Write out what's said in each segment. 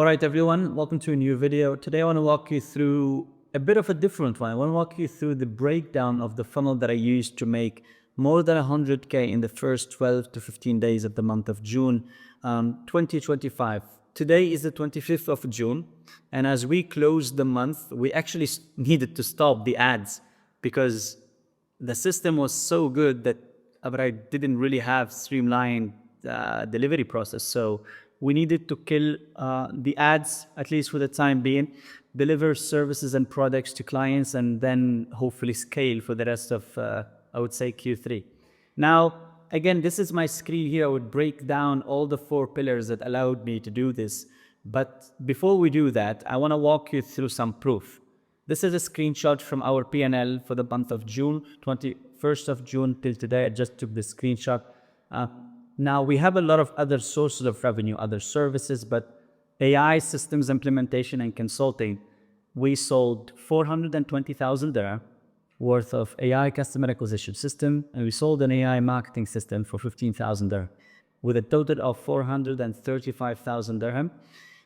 All right, everyone, welcome to a new video. Today I want to walk you through a bit of a different one. I want to walk you through the breakdown of the funnel that I used to make more than 100K in the first 12 to 15 days of the month of June 2025. Today is the 25th of June, and as we close the month, we actually needed to stop the ads because the system was so good that I didn't really have streamlined delivery process. So we needed to kill the ads, at least for the time being, deliver services and products to clients, and then hopefully scale for the rest of, I would say, Q3. Now, again, this is my screen here. I would break down all the 4 pillars that allowed me to do this. But before we do that, I want to walk you through some proof. This is a screenshot from our P&L for the month of June, 21st of June till today. I just took the screenshot. Now, we have a lot of other sources of revenue, other services, but AI systems implementation and consulting, we sold 420,000 dirham worth of AI customer acquisition system, and we sold an AI marketing system for 15,000 dirham, with a total of 435,000 dirham,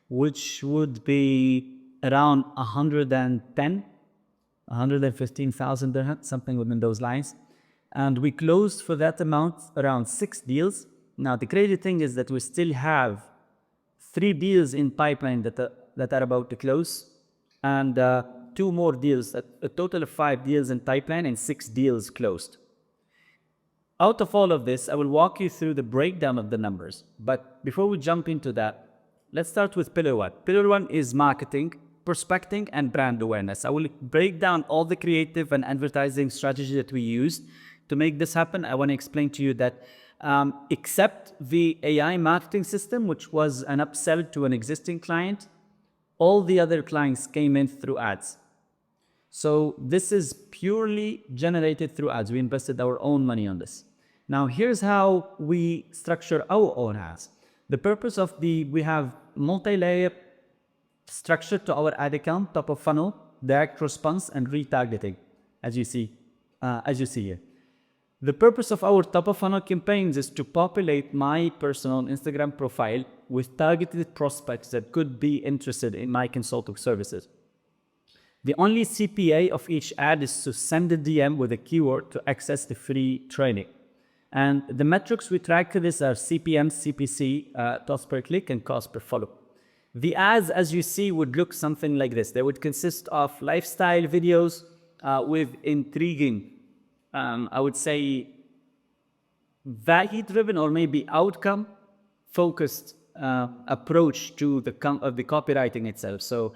which would be around 115,000 dirham, something within those lines. And we closed for that amount around 6 deals. Now, the crazy thing is that we still have 3 deals in pipeline that are about to close, and 2 more deals, a total of 5 deals in pipeline and 6 deals closed. Out of all of this, I will walk you through the breakdown of the numbers. But before we jump into that, let's start with pillar 1. Pillar 1 is marketing, prospecting, and brand awareness. I will break down all the creative and advertising strategy that we used to make this happen. I want to explain to you that except the AI marketing system, which was an upsell to an existing client, all the other clients came in through ads. So this is purely generated through ads. We invested our own money on this. Now, here's how we structure our own ads. The purpose of we have multi-layer structure to our ad account, top of funnel, direct response, and retargeting, as you see here. The purpose of our top-of-funnel campaigns is to populate my personal Instagram profile with targeted prospects that could be interested in my consulting services. The only CPA of each ad is to send a DM with a keyword to access the free training. And the metrics we track for this are CPM, CPC, cost per click, and cost per follow. The ads, as you see, would look something like this. They would consist of lifestyle videos with intriguing, I would say, value-driven or maybe outcome-focused approach to the copywriting itself. So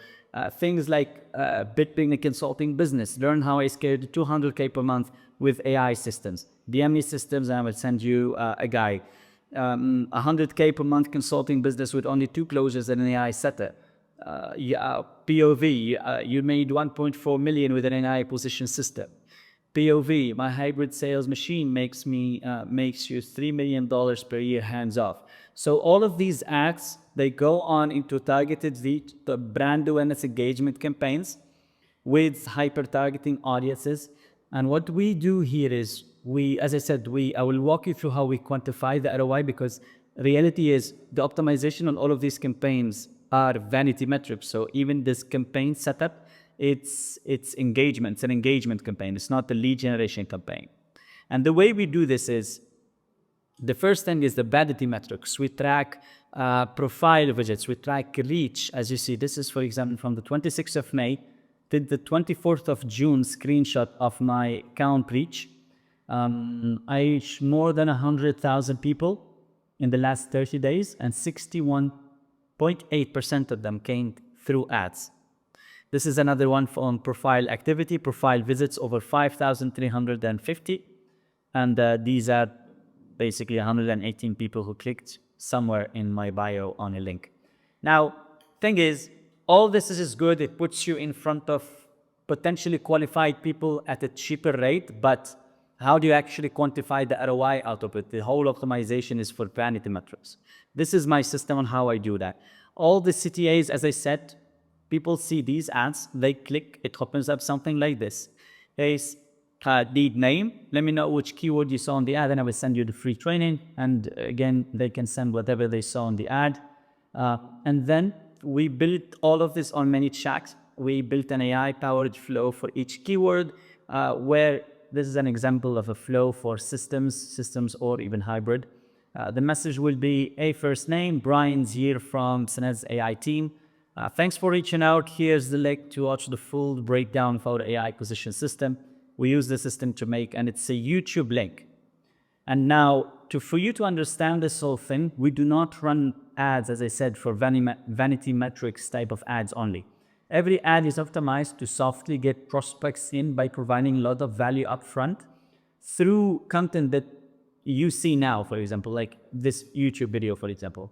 things like building a consulting business, learn how I scaled 200K per month with AI systems, DM me systems, and I will send you a guide. 100K per month consulting business with only 2 closures and an AI setter. POV, you made 1.4 million with an AI acquisition system. POV, my hybrid sales machine makes you $3 million per year hands off. So all of these ads, they go on into targeted the brand awareness engagement campaigns with hyper targeting audiences. And what we do here is as I said, I will walk you through how we quantify the ROI, because reality is the optimization on all of these campaigns are vanity metrics. So even this campaign setup, it's engagement. It's an engagement campaign. It's not a lead generation campaign. And the way we do this is, the first thing is the vanity metrics. We track profile visits. We track reach. As you see, this is, for example, from the 26th of May to the 24th of June screenshot of my account reach. I reached more than 100,000 people in the last 30 days, and 61.8% of them came through ads. This is another one on profile activity, profile visits over 5,350. And these are basically 118 people who clicked somewhere in my bio on a link. Now, thing is, all this is good. It puts you in front of potentially qualified people at a cheaper rate, but how do you actually quantify the ROI out of it? The whole optimization is for vanity metrics. This is my system on how I do that. All the CTAs, as I said, people see these ads, they click, it opens up something like this. Hey, lead name, let me know which keyword you saw on the ad, and I will send you the free training. And again, they can send whatever they saw on the ad. And then we built all of this on ManyChat. We built an AI-powered flow for each keyword, where this is an example of a flow for systems or even hybrid. The message will be, hey, first name, Brian's here from Sanad's AI team. Thanks for reaching out. Here's the link to watch the full breakdown of our AI acquisition system. We use the system to make, and it's a YouTube link. And now, for you to understand this whole thing, we do not run ads, as I said, for vanity metrics type of ads only. Every ad is optimized to softly get prospects in by providing a lot of value upfront through content that you see now, for example, like this YouTube video, for example.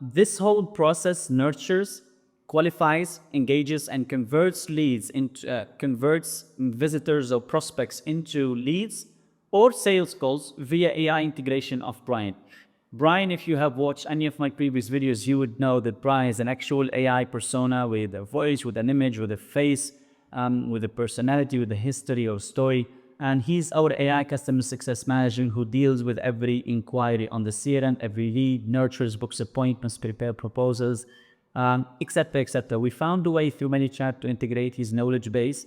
This whole process nurtures, qualifies, engages, and converts leads into converts visitors or prospects into leads or sales calls via AI integration of Brian. Brian, if you have watched any of my previous videos, you would know that Brian is an actual AI persona with a voice, with an image, with a face, with a personality, with a history or story. And he's our AI customer success manager who deals with every inquiry on the CRM, every lead, nurtures, books appointments, prepare proposals, etc., etc. We found a way through ManyChat to integrate his knowledge base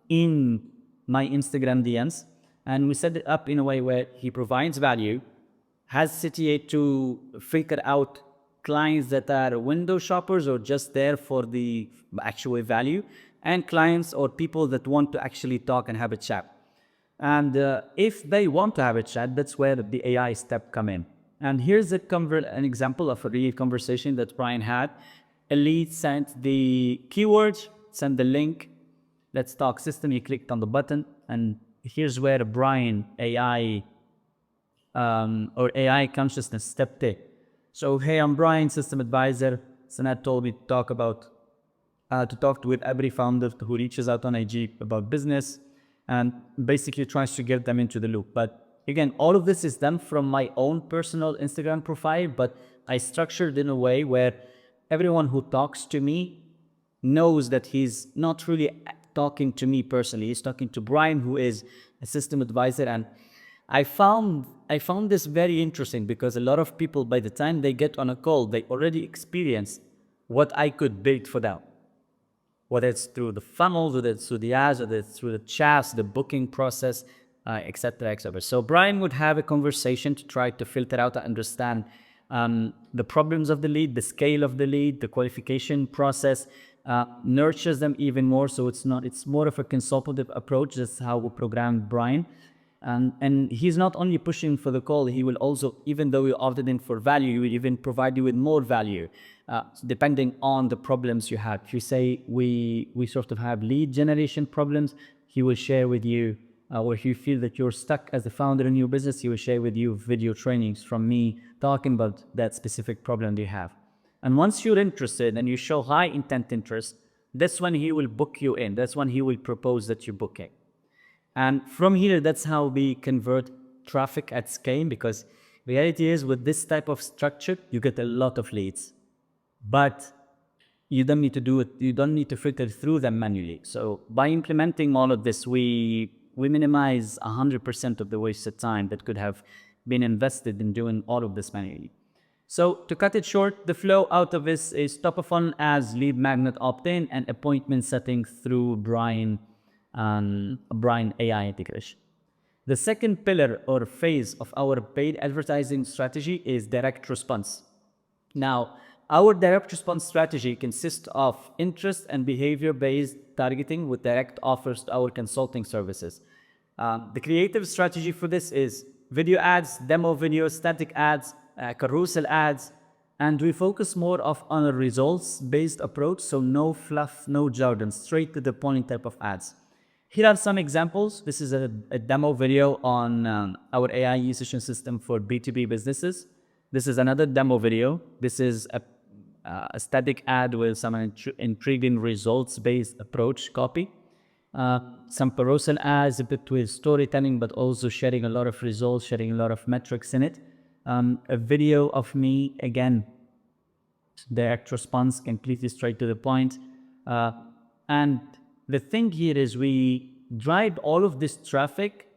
in my Instagram DMs. And we set it up in a way where he provides value, has CTA to filter out clients that are window shoppers or just there for the actual value, and clients or people that want to actually talk and have a chat. And if they want to have a chat, that's where the AI step come in. And here's an example of a real conversation that Brian had. A lead sent the keywords, sent the link, let's talk system, he clicked on the button, and here's where Brian AI or AI consciousness stepped in. So, hey, I'm Brian, system advisor. Sanad told me to talk with every founder who reaches out on IG about business and basically tries to get them into the loop. But again, all of this is done from my own personal Instagram profile, but I structured in a way where everyone who talks to me knows that he's not really talking to me personally. He's talking to Brian, who is a system advisor. And I found this very interesting because a lot of people, by the time they get on a call, they already experience what I could build for them. Whether it's through the funnels, whether it's through the ads, whether it's through the chats, the booking process, etc., etc. So Brian would have a conversation to try to filter out and understand the problems of the lead, the scale of the lead, the qualification process, nurtures them even more. So it's more of a consultative approach. That's how we programmed Brian. And he's not only pushing for the call, he will also, even though you opted in for value, he will even provide you with more value, depending on the problems you have. If you say we sort of have lead generation problems, he will share with you, or if you feel that you're stuck as a founder in your business, he will share with you video trainings from me talking about that specific problem you have. And once you're interested and you show high intent interest, that's when he will book you in. That's when he will propose that you book it. And from here, that's how we convert traffic at scale, because reality is with this type of structure, you get a lot of leads, but you don't need to do it. You don't need to filter through them manually. So by implementing all of this, we minimize 100% of the wasted time that could have been invested in doing all of this manually. So to cut it short, the flow out of this is top of funnel as lead magnet opt-in and appointment setting through Brian AI integration. The second pillar or phase of our paid advertising strategy is direct response. Now, our direct response strategy consists of interest and behavior-based targeting with direct offers to our consulting services. The creative strategy for this is video ads, demo videos, static ads, carousel ads, and we focus more on a results-based approach, so no fluff, no jargon, straight to the point type of ads. Here are some examples. This is a demo video on our AI acquisition system for B2B businesses. This is another demo video. This is a static ad with some intriguing results-based approach copy. Some carousel ads, a bit with storytelling, but also sharing a lot of results, sharing a lot of metrics in it. A video of me, again, direct response, completely straight to the point. And the thing here is we drive all of this traffic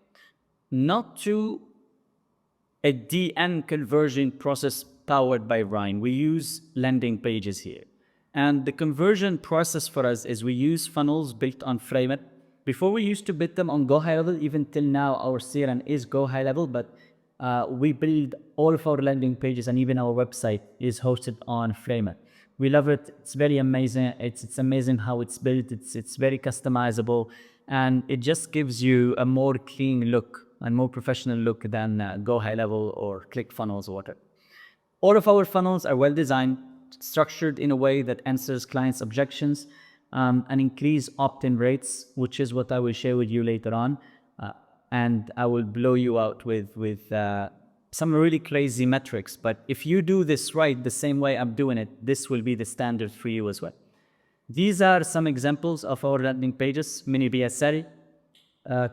not to a DN conversion process powered by Rhine. We use landing pages here. And the conversion process for us is we use funnels built on Framer. Before we used to build them on Go High Level, even till now our CRM is Go High Level, but we build all of our landing pages and even our website is hosted on Framer. We love it. It's very amazing. It's amazing how it's built. It's very customizable, and it just gives you a more clean look and more professional look than Go High Level or ClickFunnels or whatever. All of our funnels are well designed, structured in a way that answers clients' objections and increase opt-in rates, which is what I will share with you later on. And I will blow you out with some really crazy metrics. But if you do this right, the same way I'm doing it, this will be the standard for you as well. These are some examples of our landing pages, mini BSL,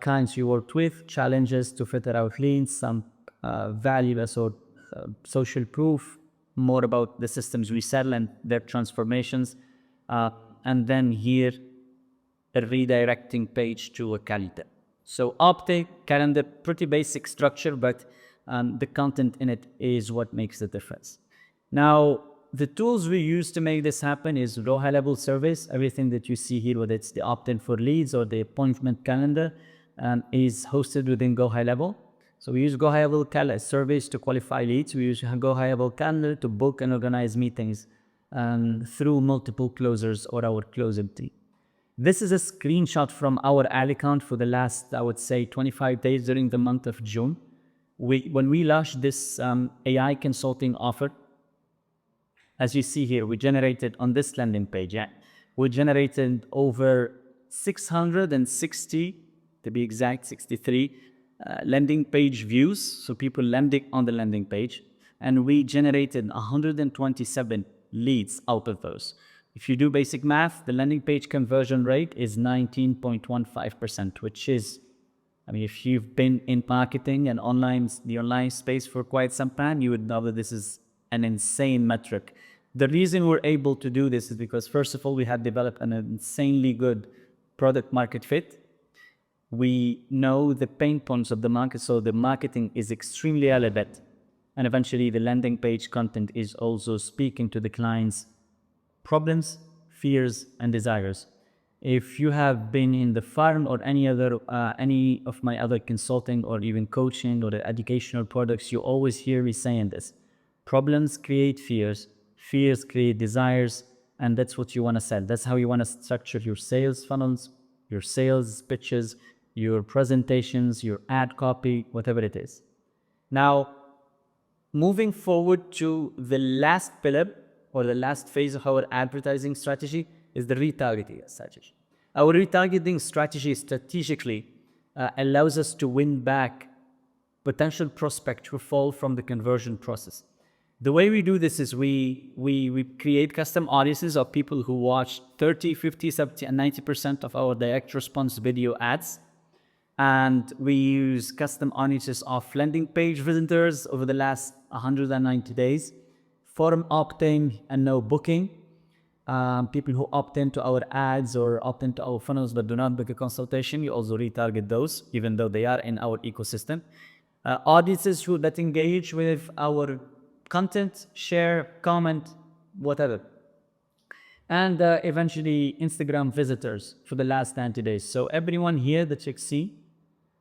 clients you worked with, challenges to filter out leads, some valueless or social proof, more about the systems we sell and their transformations. And then here, a redirecting page to a calendar. So opt-in, calendar, pretty basic structure, but the content in it is what makes the difference. Now, the tools we use to make this happen is Go High Level surveys. Everything that you see here, whether it's the opt-in for leads or the appointment calendar, is hosted within Go High Level. So we use Go High Level surveys to qualify leads. We use Go High Level calendar to book and organize meetings through multiple closers or our closing team. This is a screenshot from our ad account for the last, I would say, 25 days during the month of June. When we launched this AI consulting offer, as you see here, we generated on this landing page, we generated over 660, to be exact, 63 landing page views, so people landing on the landing page, and we generated 127 leads out of those. If you do basic math, the landing page conversion rate is 19.15%, which is, I mean, if you've been in marketing and the online space for quite some time, you would know that this is an insane metric. The reason we're able to do this is because, first of all, we had developed an insanely good product market fit. We know the pain points of the market, so the marketing is extremely relevant. And eventually, the landing page content is also speaking to the client's problems, fears, and desires. If you have been in the farm or any of my other consulting or even coaching or the educational products, you always hear me saying this. Problems create fears, fears create desires, and that's what you want to sell. That's how you want to structure your sales funnels, your sales pitches, your presentations, your ad copy, whatever it is. Now, moving forward to the last pillar or the last phase of our advertising strategy is the retargeting strategy. Our retargeting strategy strategically allows us to win back potential prospects who fall from the conversion process. The way we do this is we create custom audiences of people who watch 30, 50, 70, and 90% of our direct response video ads. And we use custom audiences of landing page visitors over the last 190 days, form opt-in and no booking. People who opt into our ads or opt into our funnels but do not book a consultation, you also retarget those, even though they are in our ecosystem. Audiences that engage with our content, share, comment, whatever. And eventually Instagram visitors for the last 90 days. So everyone here that you see,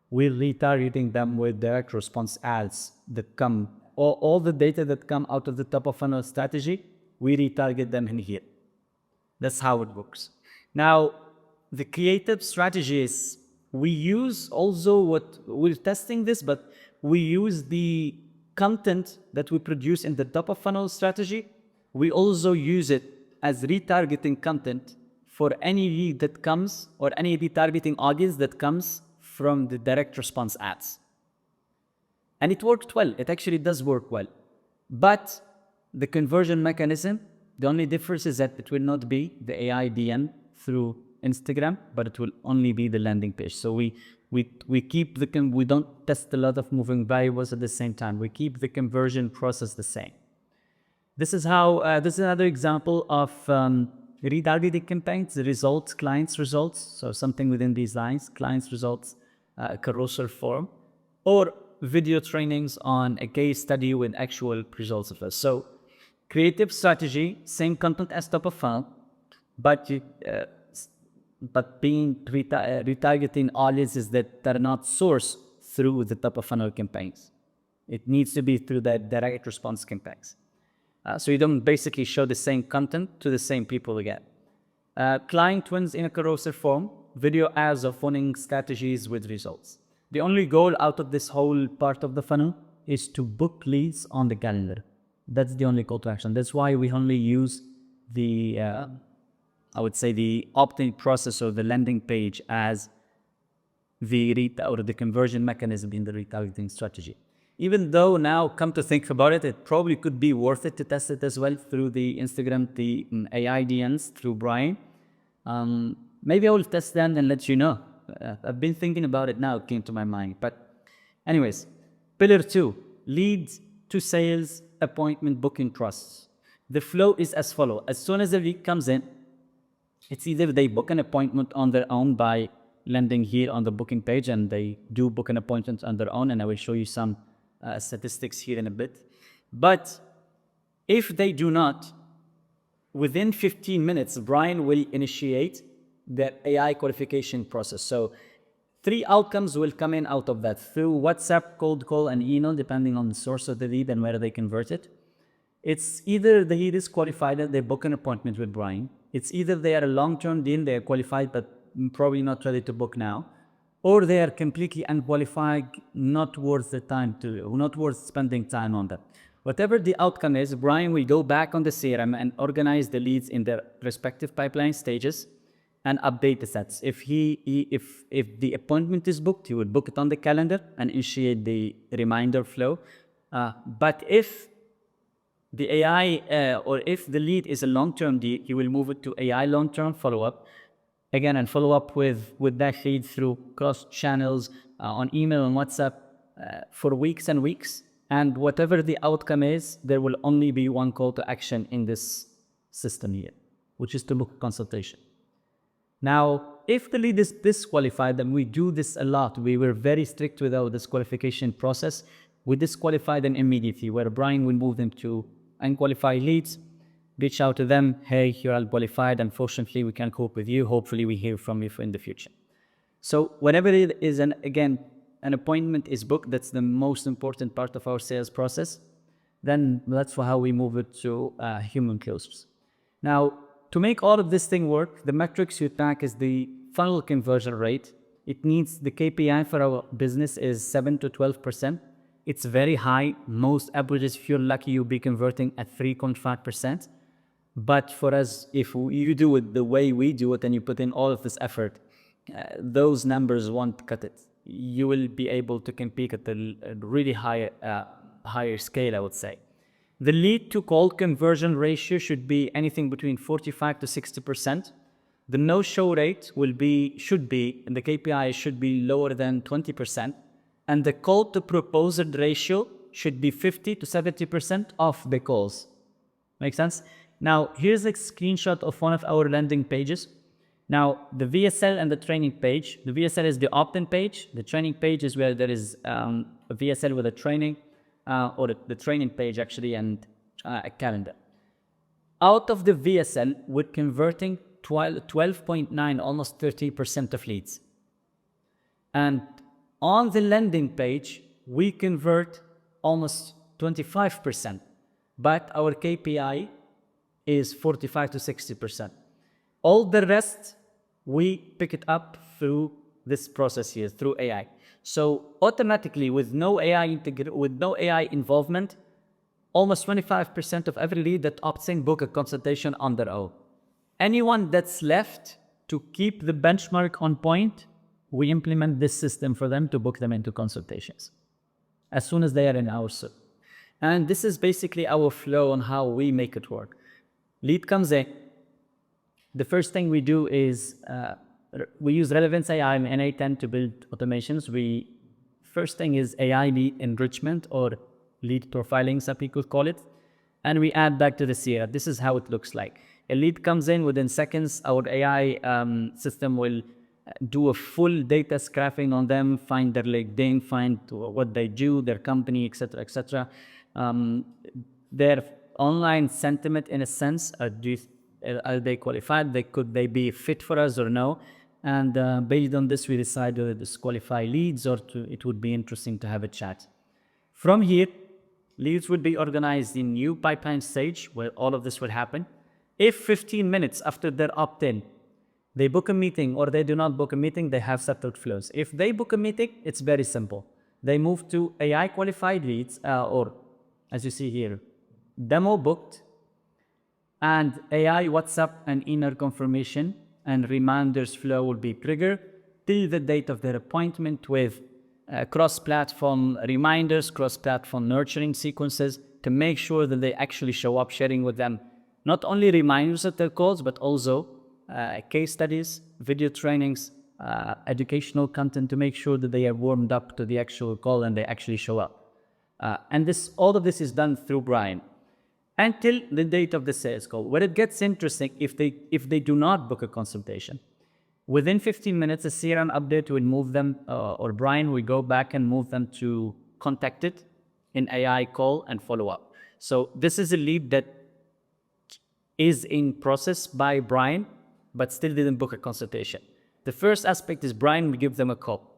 we're retargeting them with direct response ads that come, all the data that come out of the top of funnel strategy, we retarget them in here. That's how it works. Now, the creative strategy is we use also we're testing this, but we use the content that we produce in the top of funnel strategy. We also use it as retargeting content for any lead that comes or any retargeting audience that comes from the direct response ads. And it worked well. It actually does work well. But the conversion mechanism, the only difference is that it will not be the AI DM through Instagram, but it will only be the landing page. So we keep we don't test a lot of moving variables at the same time. We keep the conversion process the same. This is another example of retargeting campaigns, the results, clients' results. So something within these lines, clients' results, carousel form. Or video trainings on a case study with actual results of us. So creative strategy, same content as top of funnel, but retargeting audiences that are not sourced through the top of funnel campaigns. It needs to be through the direct response campaigns. So you don't basically show the same content to the same people again. Client wins in a carousel form, video ads of winning strategies with results. The only goal out of this whole part of the funnel is to book leads on the calendar. That's the only call to action. That's why we only use the, I would say, the opt-in process or the landing page as the conversion mechanism in the retargeting strategy. Even though now, come to think about it, it probably could be worth it to test it as well through the Instagram, the AI DNs through Brian. Maybe I will test that and let you know. I've been thinking about it now, it came to my mind. But anyways, pillar 2, leads to sales, appointment, booking trusts. The flow is as follows. As soon as the lead comes in, it's either they book an appointment on their own by landing here on the booking page, and they do book an appointment on their own, and I will show you some statistics here in a bit. But if they do not, within 15 minutes, Brian will initiate the AI qualification process. So 3 outcomes will come in out of that through WhatsApp, cold call, and email, depending on the source of the lead and where they convert it. It's either the lead is qualified and they book an appointment with Brian. It's either they are a long-term deal, they are qualified, but probably not ready to book now, or they are completely unqualified, not worth spending time on that. Whatever the outcome is, Brian will go back on the CRM and organize the leads in their respective pipeline stages and update the sets. If the appointment is booked, he would book it on the calendar and initiate the reminder flow. But if the AI or if the lead is a long-term deal, he will move it to AI long-term follow-up. Again, and follow up with that lead through cross channels, on email and WhatsApp for weeks and weeks. And whatever the outcome is, there will only be one call to action in this system here, which is to book a consultation. Now, if the lead is disqualified, and we do this a lot, we were very strict with our disqualification process. We disqualify them immediately, where Brian will move them to unqualified leads, reach out to them, hey, you're unqualified, unfortunately, we can't cope with you, hopefully we hear from you in the future. So whenever it is, an appointment is booked, that's the most important part of our sales process, then that's how we move it to human closers. Now, to make all of this thing work, the metrics you track is the funnel conversion rate. It needs, the KPI for our business is 7 to 12%. It's very high. Most averages, if you're lucky, you'll be converting at 3.5%. But for us, if you do it the way we do it and you put in all of this effort, those numbers won't cut it. You will be able to compete at a really higher scale, I would say. The lead to call conversion ratio should be anything between 45 to 60%. The no-show rate should be, and the KPI should be lower than 20%. And the call to proposal ratio should be 50 to 70% of the calls. Make sense? Now, here's a screenshot of one of our landing pages. Now, the VSL and the training page. The VSL is the opt-in page. The training page is where there is a VSL with a training, or the training page actually, and a calendar. Out of the VSL, we're converting 12.9, almost 30% of leads. And on the landing page, we convert almost 25%, but our KPI is 45 to 60%. All the rest, we pick it up through this process here, through AI. So automatically, with no AI involvement, almost 25% of every lead that opts in book a consultation on their own. Anyone that's left to keep the benchmark on point, we implement this system for them to book them into consultations as soon as they are in our system. And this is basically our flow on how we make it work. Lead comes in. The first thing we do is we use Relevance AI and NA10 to build automations. First thing is AI lead enrichment, or lead profiling, some people call it. And we add back to the CRM. This is how it looks like. A lead comes in within seconds. Our AI system will do a full data scraping on them, find their LinkedIn, find what they do, their company, etc., etc. Their online sentiment, in a sense, are they qualified? Could they be fit for us or no? And based on this, we decide whether to disqualify leads or it would be interesting to have a chat. From here, leads would be organized in new pipeline stage where all of this would happen. If 15 minutes after their opt-in, they book a meeting or they do not book a meeting, they have settled flows. If they book a meeting, it's very simple. They move to AI qualified leads or, as you see here, demo booked, and AI WhatsApp and email confirmation and reminders flow will be triggered till the date of their appointment with cross-platform reminders, cross-platform nurturing sequences to make sure that they actually show up, sharing with them not only reminders of their calls, but also case studies, video trainings, educational content to make sure that they are warmed up to the actual call and they actually show up. And all of this is done through Brian until the date of the sales call. Where it gets interesting, if they do not book a consultation, within 15 minutes, a CRM update will move them, or Brian will go back and move them to contacted in AI call and follow up. So this is a lead that is in process by Brian, but still didn't book a consultation. The first aspect is Brian will give them a call.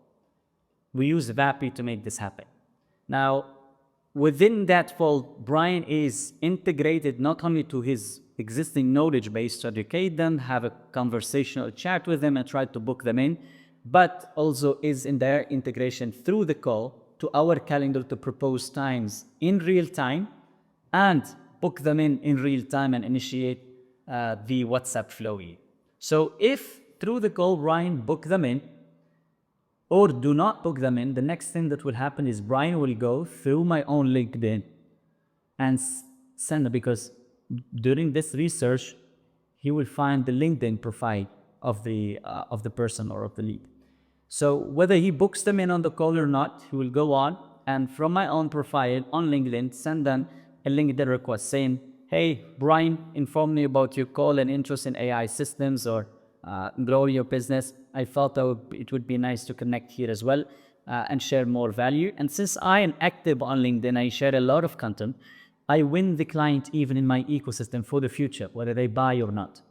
We use VAPI to make this happen. Now, within that fold, Brian is integrated not only to his existing knowledge base to educate them, have a conversational chat with them and try to book them in, but also is in their integration through the call to our calendar to propose times in real time and book them in real time and initiate the WhatsApp flow. So if through the call, Brian book them in or do not book them in, the next thing that will happen is Brian will go through my own LinkedIn and send, because during this research, he will find the LinkedIn profile of the person or of the lead. So whether he books them in on the call or not, he will go on and from my own profile on LinkedIn, send them a LinkedIn request saying, hey, Brian, inform me about your call and interest in AI systems or growing your business. I felt it would be nice to connect here as well and share more value. And since I am active on LinkedIn, I share a lot of content. I win the client even in my ecosystem for the future, whether they buy or not.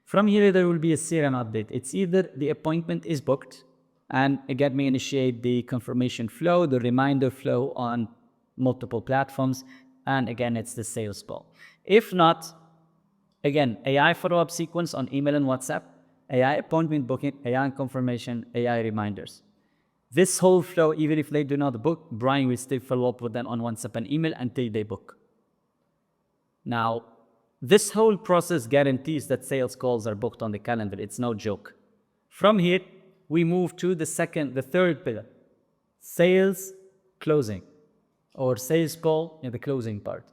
From here, there will be a CRM update. It's either the appointment is booked and again, me initiate the confirmation flow, the reminder flow on multiple platforms. And again, it's the sales call. If not, again, AI follow-up sequence on email and WhatsApp, AI appointment booking, AI confirmation, AI reminders. This whole flow, even if they do not book, Brian will still follow up with them on WhatsApp and email until they book. Now, this whole process guarantees that sales calls are booked on the calendar. It's no joke. From here, we move to the third pillar, sales closing, or sales call in the closing part.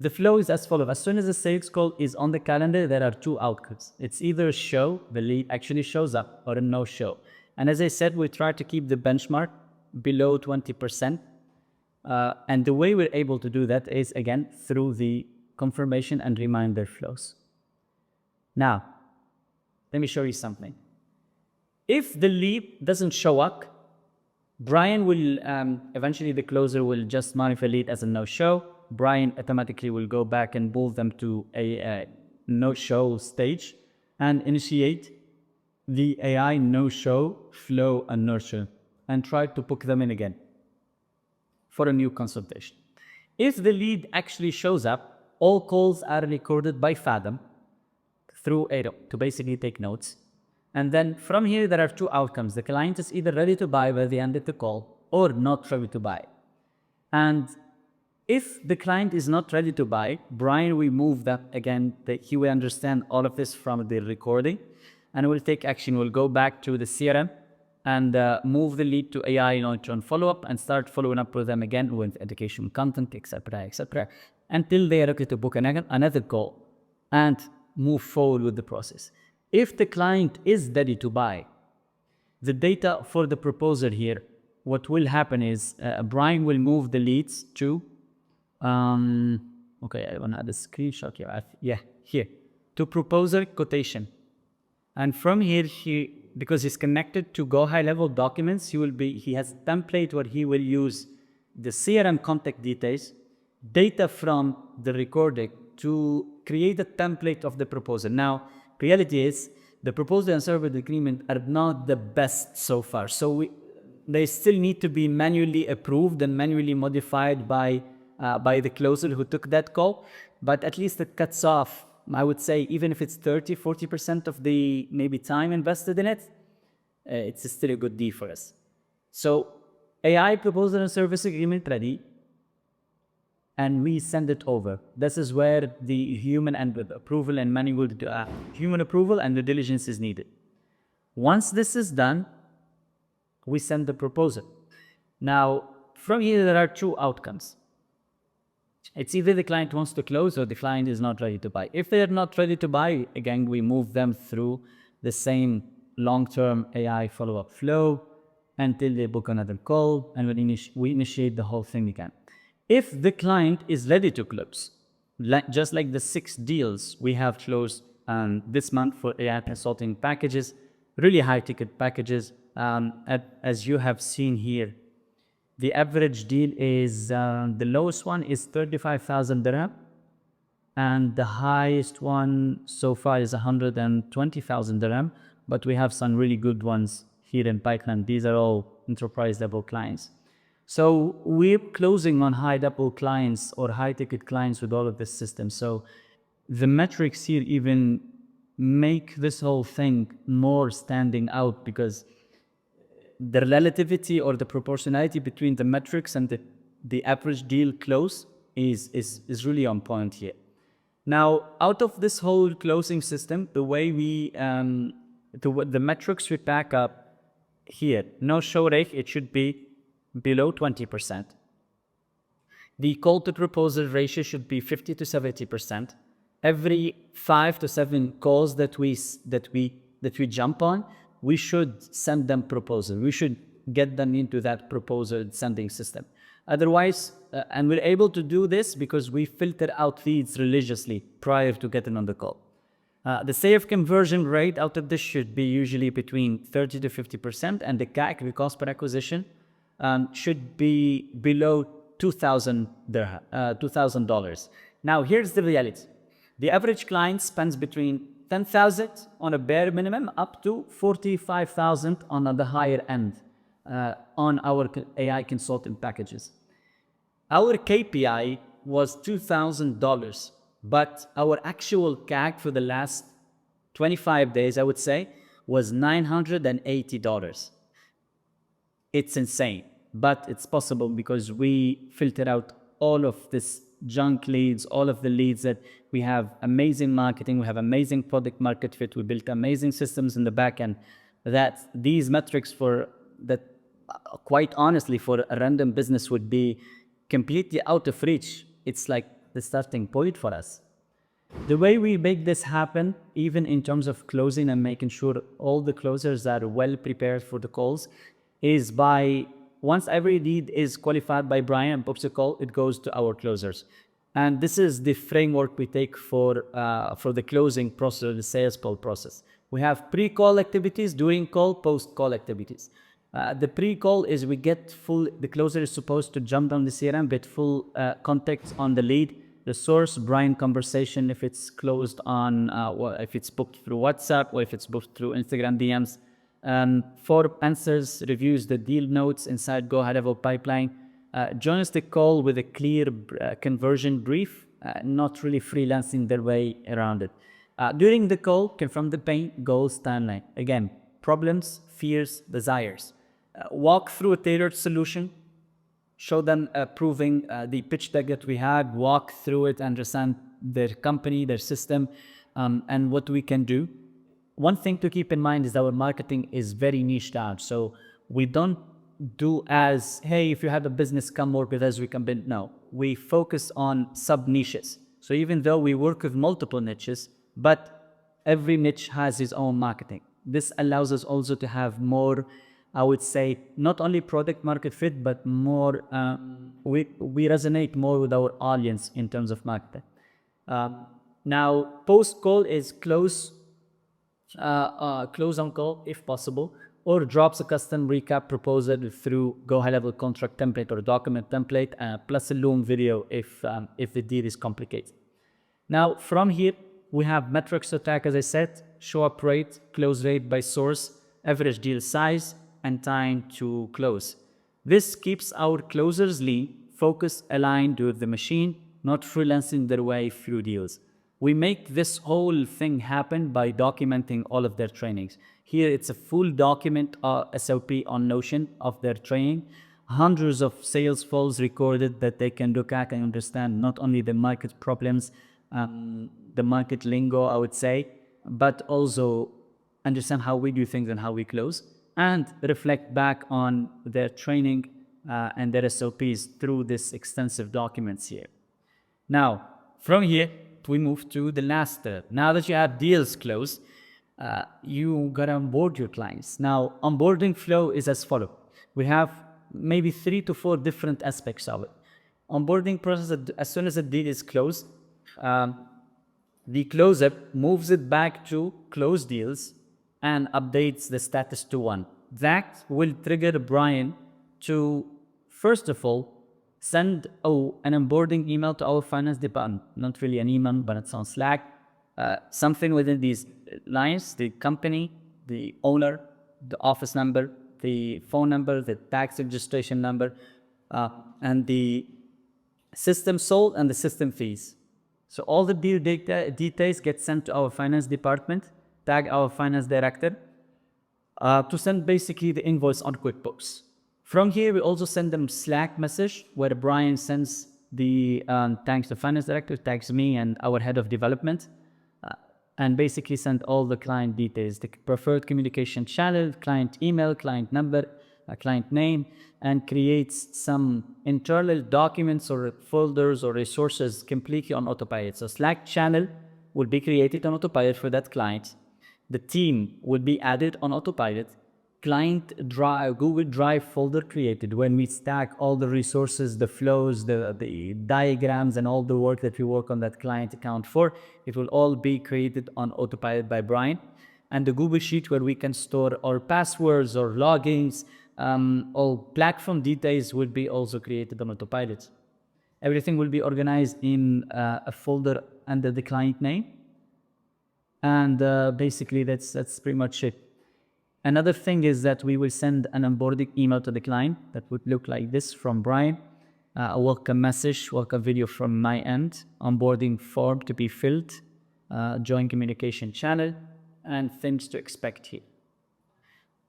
The flow is as follows. As soon as the sales call is on the calendar, there are two outcomes. It's either a show, the lead actually shows up, or a no-show. And as I said, we try to keep the benchmark below 20%. And the way we're able to do that is, again, through the confirmation and reminder flows. Now, let me show you something. If the lead doesn't show up, Brian will, eventually the closer will just modify lead as a no-show. Brian automatically will go back and move them to a no-show stage and initiate the AI no-show flow and nurture and try to book them in again for a new consultation. If the lead actually shows up, all calls are recorded by Fathom through Aero to basically take notes. And then from here, there are two outcomes. The client is either ready to buy by the end of the call or not ready to buy. And if the client is not ready to buy, Brian will move that again. He will understand all of this from the recording and will take action. We'll go back to the CRM and move the lead to AI on follow-up and start following up with them again with education content, etc., until they are ready to book another call and move forward with the process. If the client is ready to buy, the data for the proposer here, what will happen is Brian will move the leads to, okay, I want to add a screenshot here. Yeah, here, to proposer quotation. And from here, because he's connected to Go high level documents, he has a template where he will use the CRM contact details, data from the recording to create a template of the proposal. Now, reality is the proposal and service agreement are not the best so far. So they still need to be manually approved and manually modified by the closer who took that call. But at least it cuts off, I would say, even if it's 30, 40% of the maybe time invested in it, it's still a good deal for us. So AI proposal and service agreement ready, and we send it over. This is where the human and approval and manual human approval and due diligence is needed. Once this is done, we send the proposal. Now, from here, there are two outcomes. It's either the client wants to close or the client is not ready to buy. If they're not ready to buy, again, we move them through the same long-term AI follow-up flow until they book another call, and we initiate the whole thing again. If the client is ready to close, just like the 6 deals we have closed this month for AI consulting packages, really high-ticket packages, as you have seen here, the average deal is, the lowest one is 35,000 dirham, and the highest one so far is 120,000 dirham, but we have some really good ones here in pipeline. These are all enterprise level clients. So we're closing on high level clients or high ticket clients with all of this system. So the metrics here even make this whole thing more standing out, because the relativity or the proportionality between the metrics and the average deal close is really on point here. Now, out of this whole closing system, the way the metrics we back up here, no show rate, it should be below 20%. The call to proposal ratio should be 50 to 70%. Every 5 to 7 calls that we jump on, we should send them proposal. We should get them into that proposal sending system. Otherwise, and we're able to do this because we filter out leads religiously prior to getting on the call. The safe conversion rate out of this should be usually between 30 to 50%, and the CAC, the cost per acquisition, should be below $2,000. Now, here's the reality. The average client spends between 10,000 on a bare minimum up to 45,000 on the higher end on our AI consulting packages. Our KPI was $2,000, but our actual CAC for the last 25 days, I would say, was $980. It's insane, but it's possible because we filter out all of this junk leads, all of the leads that we have amazing marketing, we have amazing product market fit, we built amazing systems in the back end, that these metrics quite honestly, for a random business would be completely out of reach. It's like the starting point for us. The way we make this happen, even in terms of closing and making sure all the closers are well prepared for the calls, is by once every lead is qualified by Brian and books a call, it goes to our closers. And this is the framework we take for the closing process, the sales call process. We have pre-call activities, during call, post-call activities. The pre-call is the closer is supposed to jump on the CRM, get full context on the lead, the source, Brian conversation, if it's closed on, if it's booked through WhatsApp or if it's booked through Instagram DMs. For answers, reviews, the deal notes inside Go High Level Pipeline. Joins the call with a clear conversion brief, not really freelancing their way around it. During the call, confirm the pain, goals, timeline. Again, problems, fears, desires. Walk through a tailored solution, show them proving the pitch deck that we had, walk through it, understand their company, their system, and what we can do. One thing to keep in mind is our marketing is very niched out. So we don't do as, hey, if you have a business, come work with us, we can build. No, we focus on sub niches. So even though we work with multiple niches, but every niche has its own marketing. This allows us also to have more, I would say, not only product market fit, but more, we resonate more with our audience in terms of marketing. Now, post-call is close close on call if possible, or drops a custom recap proposal through Go High Level contract template or document template, plus a Loom video if the deal is complicated. Now, from here, we have metrics to track, as I said: show up rate, close rate by source, average deal size, and time to close. This keeps our closers lean, focused, aligned with the machine, not freelancing their way through deals. We make this whole thing happen by documenting all of their trainings. Here, it's a full document SOP on Notion of their training, hundreds of sales falls recorded that they can look at and understand not only the market problems, the market lingo, I would say, but also understand how we do things and how we close, and reflect back on their training and their SOPs through this extensive documents here. Now, from here, we move to the last step. Now that you have deals closed, you gotta onboard your clients. Now, onboarding flow is as follows. We have maybe 3 to 4 different aspects of it. Onboarding process, as soon as a deal is closed, the closer moves it back to closed deals and updates the status to 1. That will trigger Brian to, first of all, send an onboarding email to our finance department. Not really an email, but it's on Slack. Something within these lines: the company, the owner, the office number, the phone number, the tax registration number, and the system sold and the system fees. So all the deal details get sent to our finance department, tag our finance director, to send basically the invoice on QuickBooks. From here, we also send them Slack message where Brian sends the thanks to finance director, tags me and our head of development, and basically send all the client details, the preferred communication channel, client email, client number, client name, and creates some internal documents or folders or resources completely on autopilot. So Slack channel will be created on autopilot for that client. The team will be added on autopilot. Client Drive, Google Drive folder created. When we stack all the resources, the flows, the diagrams, and all the work that we work on that client account for, it will all be created on autopilot by Brian. And the Google Sheet where we can store our passwords or logins, all platform details will be also created on autopilot. Everything will be organized in a folder under the client name. And basically that's pretty much it. Another thing is that we will send an onboarding email to the client that would look like this from Brian. A welcome message, welcome video from my end, onboarding form to be filled, join communication channel, and things to expect here.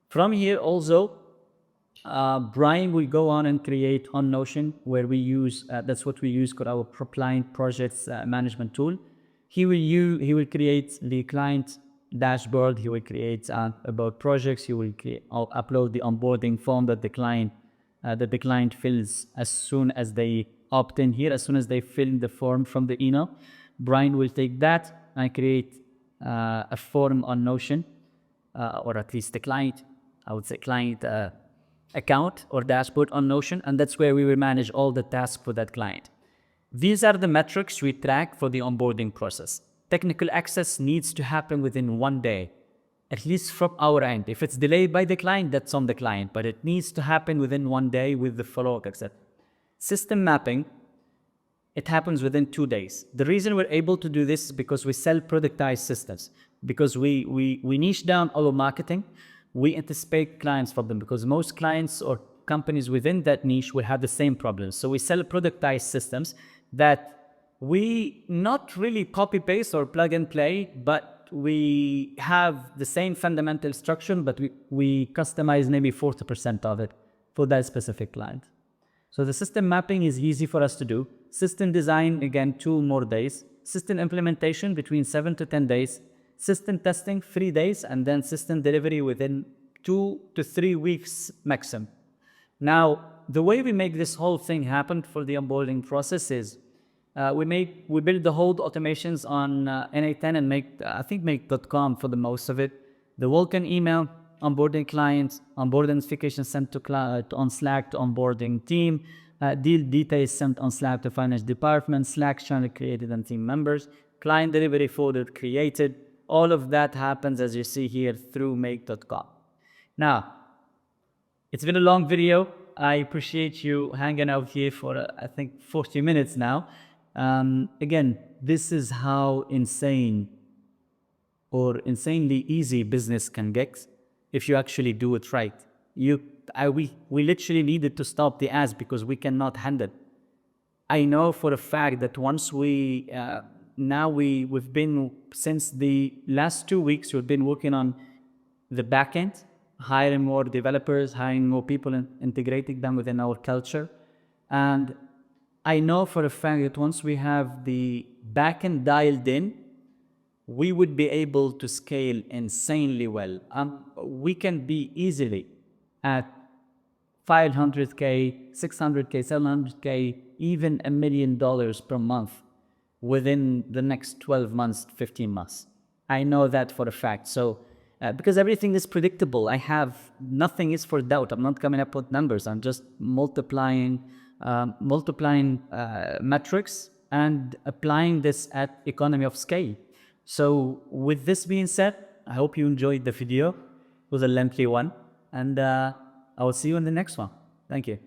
From here also, Brian will go on and create on Notion where we use, that's what we use for our client projects management tool. He will create the client dashboard. He will create about projects. He will upload the onboarding form that the client fills as soon as they opt in here. As soon as they fill the form from the email, Brian will take that and create a form on Notion, or at least the client, I would say client account or dashboard on Notion, and that's where we will manage all the tasks for that client. These are the metrics we track for the onboarding process. Technical access needs to happen within 1 day, at least from our end. If it's delayed by the client, that's on the client, but it needs to happen within 1 day with the follow-up, etc. System mapping, it happens within 2 days. The reason we're able to do this is because we sell productized systems, because we niche down our marketing. We anticipate clients for them because most clients or companies within that niche will have the same problems. So we sell productized systems that we not really copy paste or plug and play, but we have the same fundamental structure, but we customize maybe 40% of it for that specific client. So the system mapping is easy for us to do. System design, again, 2 more days. System implementation between 7 to 10 days. System testing 3 days, and then system delivery within 2 to 3 weeks maximum. Now, the way we make this whole thing happen for the onboarding process is we build the whole automations on NA10 and make.com for the most of it. The welcome email, onboarding clients, onboarding notification sent to client on Slack to onboarding team, deal details sent on Slack to finance department, Slack channel created and team members, client delivery folder created, All of that happens, as you see here, through make.com. Now, it's been a long video. I appreciate you hanging out here for, I think, 40 minutes now. Again, this is how insane or insanely easy business can get if you actually do it right. We literally needed to stop the ads because we cannot handle. I know for a fact that once we've been, since the last 2 weeks, we've been working on the backend, hiring more developers, hiring more people, and integrating them within our culture. And I know for a fact that once we have the backend dialed in, we would be able to scale insanely well. We can be easily at 500K, 600K, 700K, even $1 million per month within the next 12 months, 15 months. I know that for a fact. So, because everything is predictable, nothing is for doubt. I'm not coming up with numbers. I'm just multiplying metrics and applying this at economy of scale. So with this being said, I hope you enjoyed the video. It was a lengthy one, and I will see you in the next one. Thank you.